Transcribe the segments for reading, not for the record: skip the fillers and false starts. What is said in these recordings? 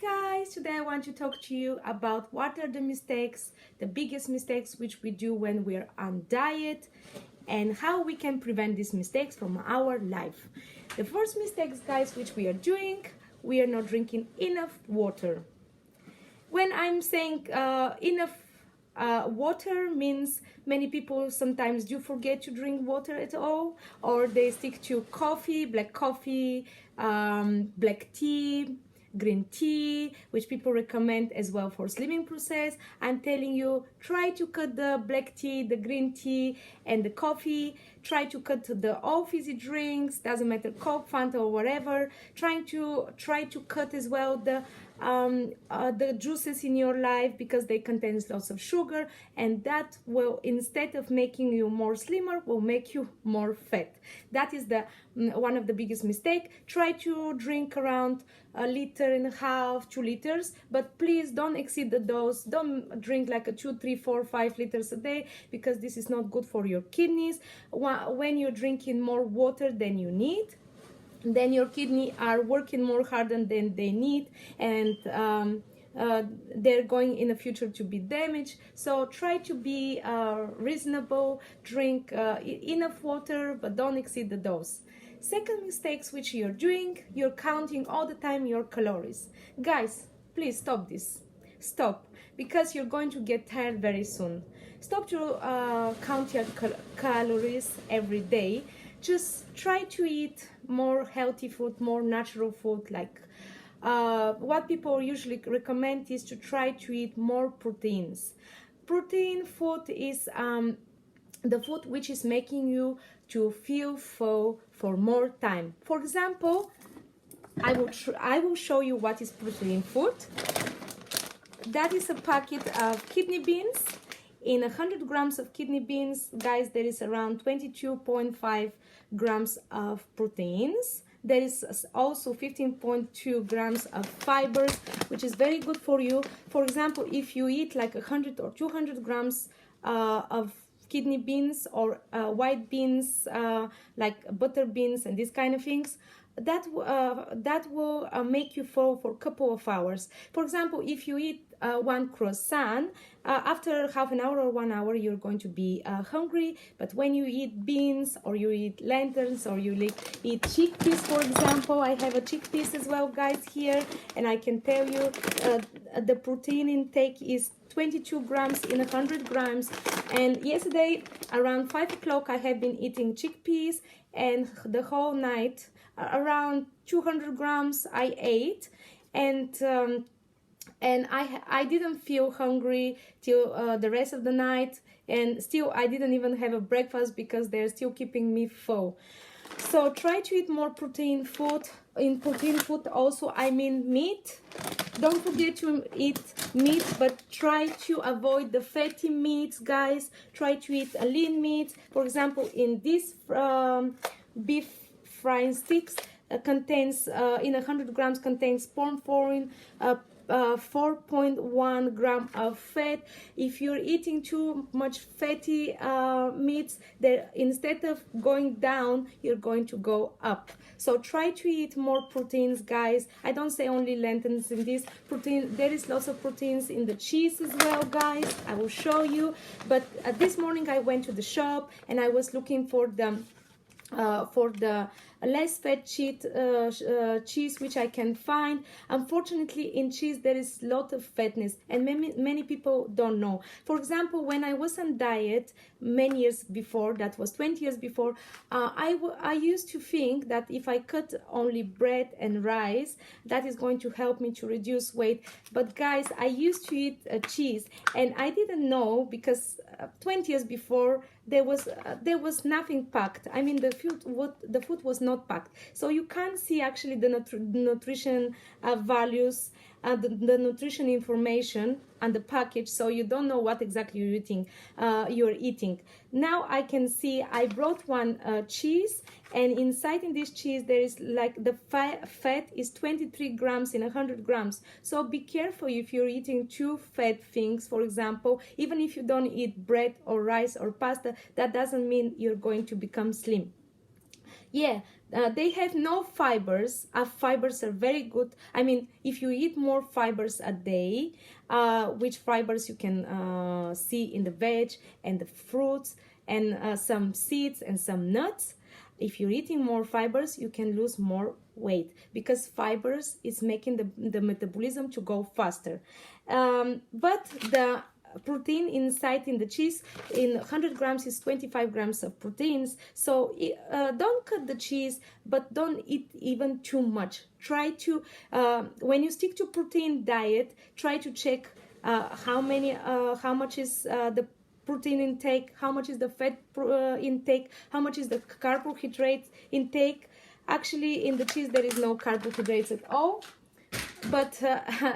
Guys, today I want to talk to you about what are the mistakes, the biggest mistakes which we do when we're on diet, and how we can prevent these mistakes from our life. The first mistakes, guys, which we are doing, we are not drinking enough water. When I'm saying enough water means many people sometimes do forget to drink water at all, or they stick to coffee, black tea, green tea, which people recommend as well for sleeping process. I'm telling you, try to cut the black tea, the green tea, and the coffee. Try to cut the all fizzy drinks, doesn't matter, Coke, Fanta, or whatever. Try to cut as well the juices in your life, because they contain lots of sugar, and that will, instead of making you more slimmer, will make you more fat. That is the one of the biggest mistake. Try to drink around 1.5 liters, 2 liters, but please don't exceed the dose. Don't drink like 2, 3, 4, 5 liters a day, because this is not good for your kidneys. When you're drinking more water than you need, then your kidney are working more harder than they need, and they're going in the future to be damaged. So try to be reasonable, drink enough water, but don't exceed the dose. Second mistakes which you're doing, you're counting all the time your calories. Guys, please stop this. Stop, because you're going to get tired very soon. Stop to count your calories every day. Just try to eat more healthy food, more natural food. Like what people usually recommend is to try to eat more proteins. Protein food is the food which is making you to feel full for more time. For example, I will show you what is protein food. That is a packet of kidney beans. In 100 grams of kidney beans, guys, there is around 22.5 grams of proteins. There is also 15.2 grams of fibers, which is very good for you. For example, if you eat like 100 or 200 grams of kidney beans, or white beans, like butter beans and these kind of things, that will make you full for a couple of hours. For example, if you eat one croissant, after half an hour or 1 hour, you're going to be hungry. But when you eat beans, or you eat lentils, or you eat chickpeas, for example, I have a chickpeas as well, guys, here, and I can tell you the protein intake is 22 grams in 100 grams. And yesterday around 5 o'clock I have been eating chickpeas, and the whole night around 200 grams I ate, and I didn't feel hungry till the rest of the night, and still I didn't even have a breakfast, because they're still keeping me full. So try to eat more protein food. In protein food also I mean meat. Don't forget to eat meat, but try to avoid the fatty meats, guys. Try to eat a lean meat. For example, in this beef frying sticks contains in 100 grams contains 4.1 gram of fat. If you're eating too much fatty meats, instead of going down, you're going to go up. So try to eat more proteins, guys. I don't say only lentils in this protein. There is lots of proteins in the cheese as well, guys. I will show you. But this morning I went to the shop and I was looking for the less fat cheese which I can find. Unfortunately, in cheese there is a lot of fatness, and many people don't know. For example, when I was on diet many years before, that was 20 years before, I used to think that if I cut only bread and rice, that is going to help me to reduce weight. But guys, I used to eat cheese, and I didn't know, because 20 years before there was nothing packed. I mean, the food was not packed, so you can't see actually the nutrition values, the nutrition information on the package, so you don't know what exactly you're eating. Now I can see. I brought one cheese, and inside in this cheese there is like the fat is 23 grams in 100 grams. So be careful if you're eating too fat things. For example, even if you don't eat bread or rice or pasta, that doesn't mean you're going to become slim. Yeah, they have no fibers. Fibers are very good. I mean, if you eat more fibers a day, which fibers you can see in the veg and the fruits and some seeds and some nuts. If you're eating more fibers, you can lose more weight because fibers is making the metabolism to go faster. But the protein inside in the cheese in 100 grams is 25 grams of proteins, so don't cut the cheese, but don't eat even too much. Try to when you stick to protein diet, try to check how much is the protein intake, how much is the fat intake, how much is the carbohydrate intake. Actually, in the cheese there is no carbohydrates at all, but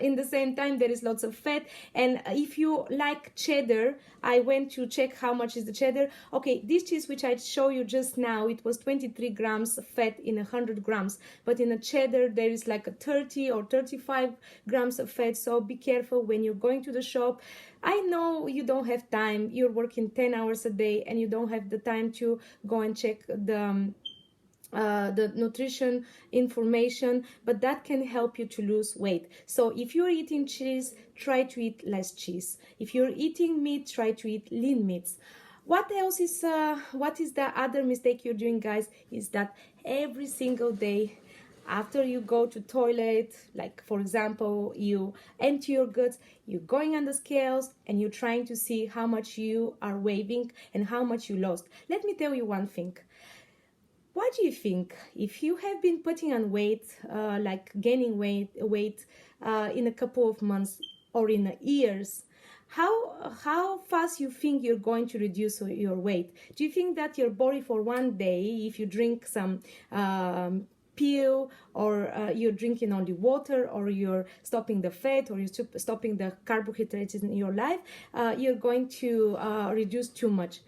in the same time there is lots of fat. And if you like cheddar, I went to check how much is the cheddar. Okay, this cheese which I show you just now, it was 23 grams of fat in 100 grams, but in a cheddar there is like a 30 or 35 grams of fat. So be careful when you're going to the shop. I know you don't have time, you're working 10 hours a day and you don't have the time to go and check the nutrition information, but that can help you to lose weight. So if you're eating cheese, try to eat less cheese. If you're eating meat, try to eat lean meats. What else is what is the other mistake you're doing, guys, is that every single day after you go to toilet, like for example you empty your guts, you're going on the scales and you're trying to see how much you are weighing and how much you lost. Let me tell you one thing. What do you think? If you have been putting on weight, like gaining weight in a couple of months or in years, how fast you think you're going to reduce your weight? Do you think that your body for one day, if you drink some pill, or you're drinking only water, or you're stopping the fat, or you're stopping the carbohydrates in your life, you're going to reduce too much?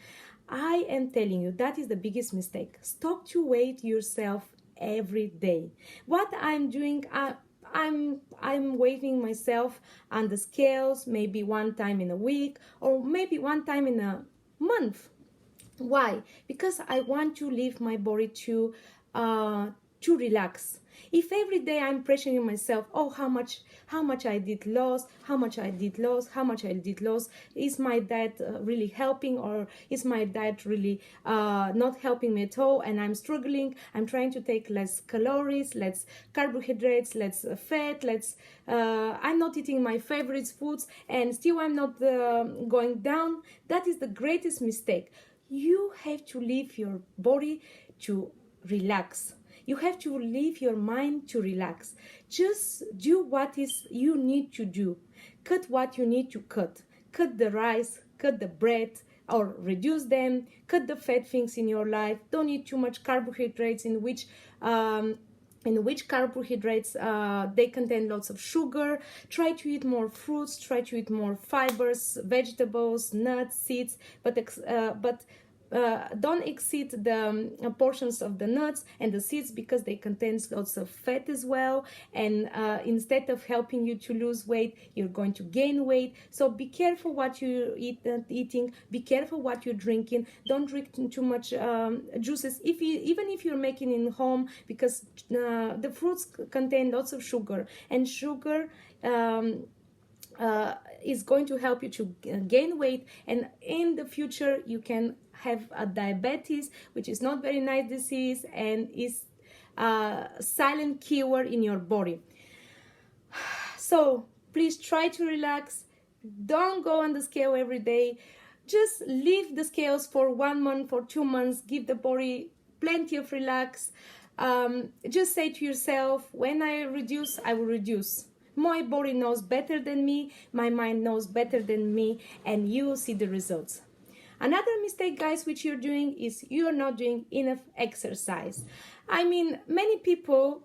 I am telling you, that is the biggest mistake. Stop to weigh yourself every day. What I'm doing, I'm weighing myself on the scales maybe one time in a week or maybe one time in a month. Why? Because I want to leave my body to relax. If every day I'm pressuring myself, oh, how much I did lose, how much I did lose, is my diet really helping, or is my diet really not helping me at all, and I'm struggling, I'm trying to take less calories, less carbohydrates, less fat, I'm not eating my favorite foods, and still I'm not going down. That is the greatest mistake. You have to leave your body to relax. You have to leave your mind to relax. Just do what is you need to do. Cut what you need to cut. Cut the rice, cut the bread, or reduce them. Cut the fat things in your life. Don't eat too much carbohydrates, in which carbohydrates they contain lots of sugar. Try to eat more fruits. Try to eat more fibers, vegetables, nuts, seeds, but don't exceed the portions of the nuts and the seeds, because they contain lots of fat as well, and instead of helping you to lose weight, you're going to gain weight. So be careful what you eating, be careful what you're drinking. Don't drink too much juices, even if you're making in home, because the fruits contain lots of sugar, and sugar is going to help you to gain weight, and in the future you can have a diabetes, which is not very nice disease and is a silent killer in your body. So please try to relax. Don't go on the scale every day. Just leave the scales for 1 month or 2 months. Give the body plenty of relax. Just say to yourself, when I reduce, I will reduce. My body knows better than me, my mind knows better than me, and you will see the results. Another mistake, guys, which you're doing is you're not doing enough exercise. I mean, many people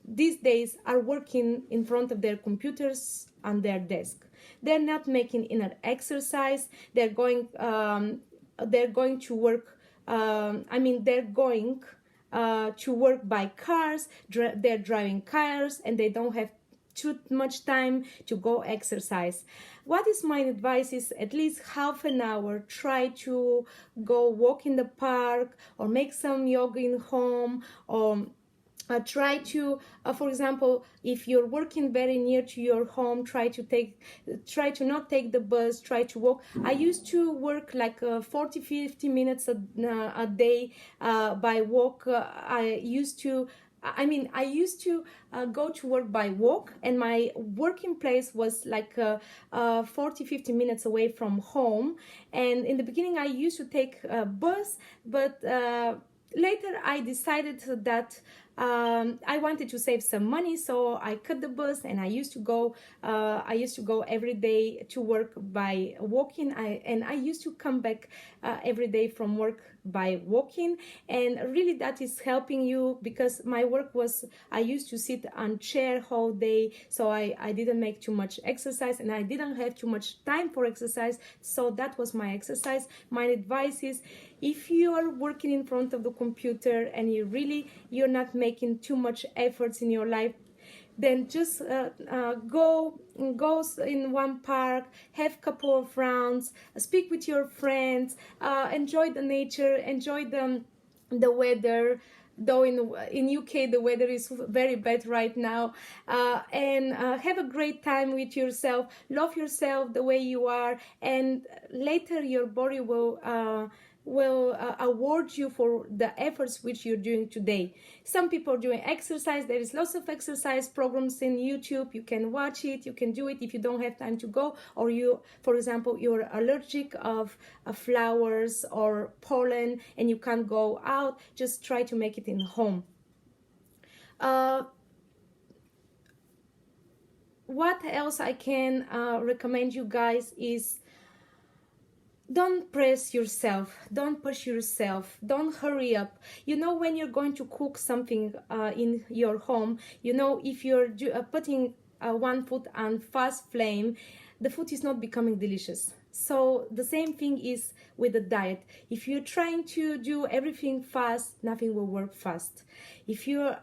these days are working in front of their computers on their desk. They're not making enough exercise. They're going to work. They're going to work by cars. They're driving cars, and they don't have too much time to go exercise. What is my advice is at least half an hour. Try to go walk in the park or make some yoga in home, or try to, for example, if you're working very near to your home, try to not take the bus, try to walk. I used to work like 40-50 minutes a day by walk. I used to go to work by walk, and my working place was like 40-50 minutes away from home. And in the beginning I used to take a bus, but later I decided that I wanted to save some money, so I cut the bus, and I used to go every day to work by walking. I used to come back every day from work by walking, and really that is helping you, because my work was, I used to sit on chair whole day, so I didn't make too much exercise, and I didn't have too much time for exercise, so that was my exercise. My advice is, if you are working in front of the computer and you're not making too much efforts in your life, then just go in one park, have a couple of rounds, speak with your friends, enjoy the nature, enjoy the weather. Though in UK the weather is very bad right now, and have a great time with yourself. Love yourself the way you are, and later your body will award you for the efforts which you're doing today. Some people are doing exercise. There is lots of exercise programs in YouTube. You can watch it, you can do it if you don't have time to go, or you, for example, you're allergic of flowers or pollen and you can't go out, just try to make it in home. What else I can recommend you guys is, don't press yourself, don't push yourself, don't hurry up. You know, when you're going to cook something in your home, you know, if you're putting one foot on fast flame, the food is not becoming delicious. So the same thing is with the diet. If you're trying to do everything fast, nothing will work fast. If you're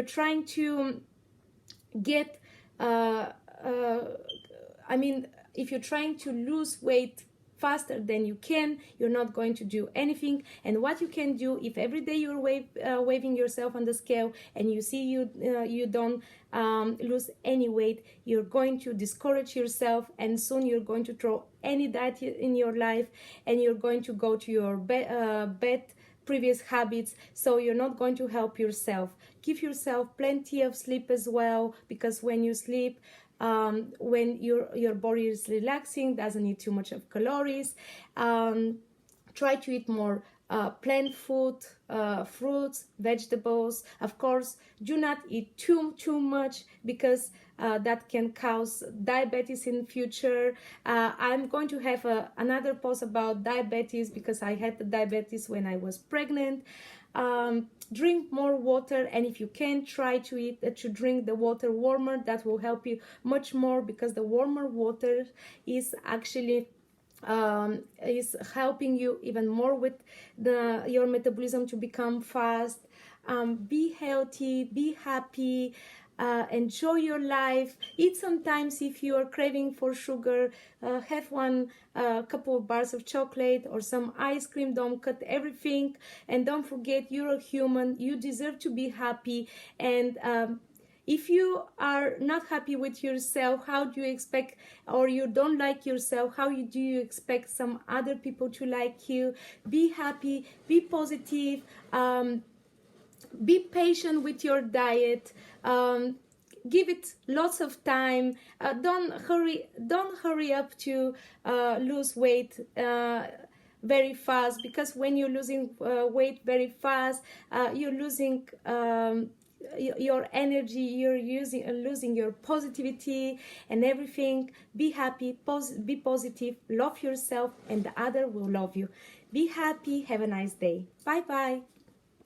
trying to get if you're trying to lose weight faster than you can, you're not going to do anything. And what you can do, if every day you're waving yourself on the scale and you see you don't lose any weight, you're going to discourage yourself, and soon you're going to throw any diet in your life, and you're going to go to your bad previous habits, so you're not going to help yourself. Give yourself plenty of sleep as well, because when you sleep, when your body is relaxing, doesn't need too much of calories. Try to eat more plant food, fruits, vegetables. Of course, do not eat too much, because that can cause diabetes in future. I'm going to have another post about diabetes, because I had the diabetes when I was pregnant. Drink more water, and if you can, try to drink the water warmer. That will help you much more, because the warmer water is actually is helping you even more with your metabolism to become fast. Be healthy, be happy, enjoy your life. Eat sometimes, if you are craving for sugar, have one couple of bars of chocolate or some ice cream. Don't cut everything, and don't forget, you're a human, you deserve to be happy. And if you are not happy with yourself, how do you expect, or you don't like yourself, how do you expect some other people to like you? Be happy, be positive, be patient with your diet. Give it lots of time. Don't hurry up to lose weight very fast, because when you're losing weight very fast, you're losing your energy, you're losing your positivity and everything. Be happy, be positive, love yourself, and the other will love you. Be happy. Have a nice day. Bye bye.